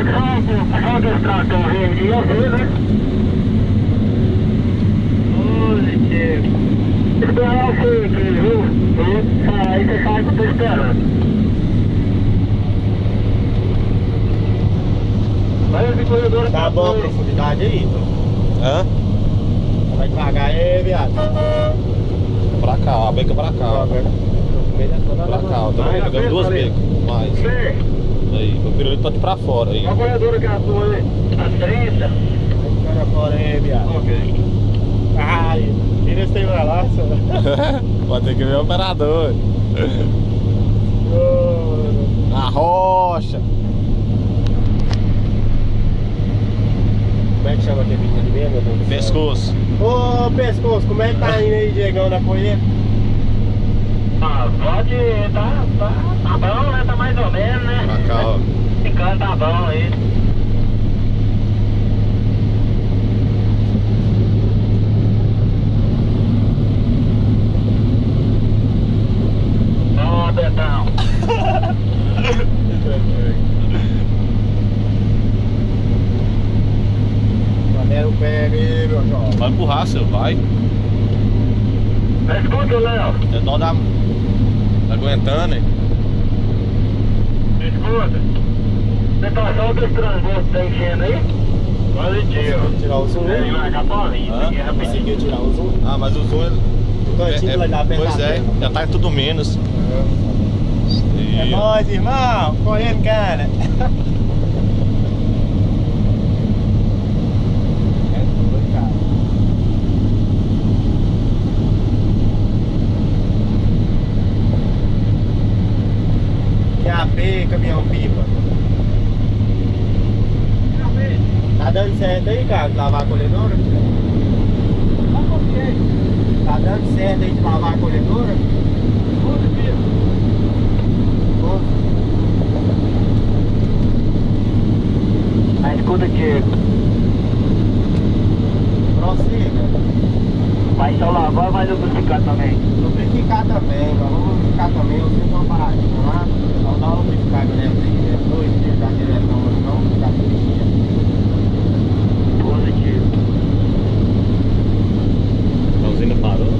Solta esse trator verde, eu vi, né? Positivo. Esperar você aqui, viu? Aí você sabe que eu tô esperando. Tá bom a profundidade aí, então. Hã? Vai devagar aí, viado. Pra cá, a beca pra cá. Pra cá, ó. Tá vendo? Deu duas becas. Mais. Aí, meu pirulito tá de pra fora aí. A apoiadora que é a sua aí? A 30? Vai pra fora aí, viado. Ok. Ai, tira esse trem pra lá, só. Pode ter que ver o operador. Na rocha. Como é que chama aquele menino ali mesmo, meu Deus do céu? Pescoço. Ô, pescoço, como é que tá indo aí, Diegão, na colheita? Ah, pode, tá bom, né? Tá mais ou menos, né? Pra cá, ó. Ficando tá bom aí. Ó, Betão. Galera, pega aí, meu jovem. Vai empurrar, seu, vai. Escuta, Léo. É dó da... Tá aguentando, hein? Escuta. Você tá só do estrangosto, tá enchendo aí? Positivo. Tirar o zoom. Ele vai dar bolinha, Hã? aqui rapidinho. Conseguiu tirar o zoom? Ah, mas o zoom... O cantinho vai dar Pois é, já tá tudo menos. É nóis, irmão. Correndo, cara. Caminhão pipa. Tá dando certo aí, cara, de lavar a colhedora? Tá dando certo aí de lavar a colhedora? Aí escuta, Diego. Prossiga. Vai só lavar, vai lubrificar também. Lubrificar também, mas vamos lubrificar também. Eu fiz uma paradinha lá. Só dá uma lubrificada nessa aí. 2 dias já diretão, não ficar com bichinha. Positivo. A usina parou.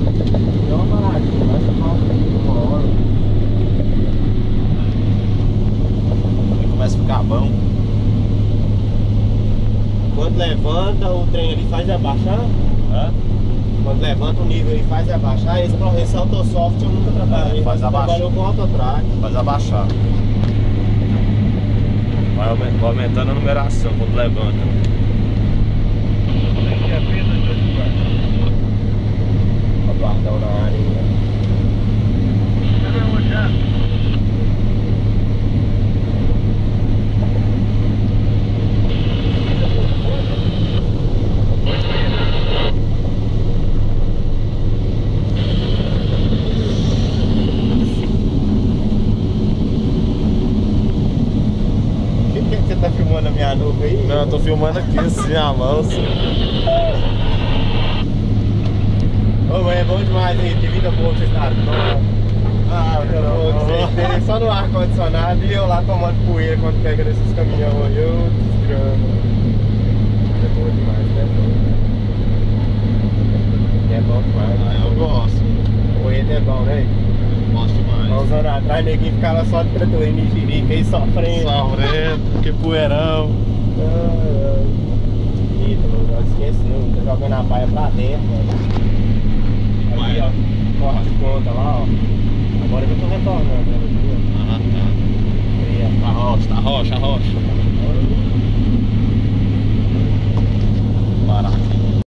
Deu uma paradinha, vai chamar uma hora. Aí começa a ficar bom. Quando levanta, o trem ali faz abaixar. Hã? Quando levanta o nível ele faz abaixar. Esse autosoft eu nunca trabalhei. É, faz abaixar. Trabalhou com autotrack. Faz abaixar. Vai aumentando a numeração quando levanta. Aguardão na área. Cadê o já? Você tá filmando a minha nuca aí? Não, eu tô filmando aqui assim, a mão assim. Ô, mas é bom demais, hein? Que vida boa que vocês estão. Ah, eu vou dizer, só no ar-condicionado e eu lá tomando poeira quando pega nesses caminhões aí, eu desgramo. É bom demais, né? É bom demais. Ah, eu gosto. Poeira é bom, né? Gosto demais. Há uns anos atrás, neguinho ficava só de trator em Nigirica aí sofrendo. Sofrendo, que poeirão. Ídolo, não esqueceu, tá jogando a baia pra dentro, mano. Ali, ó, corre as contas lá, ó. Agora que eu tô retornando, né? Ah, tá. A rocha. Parar.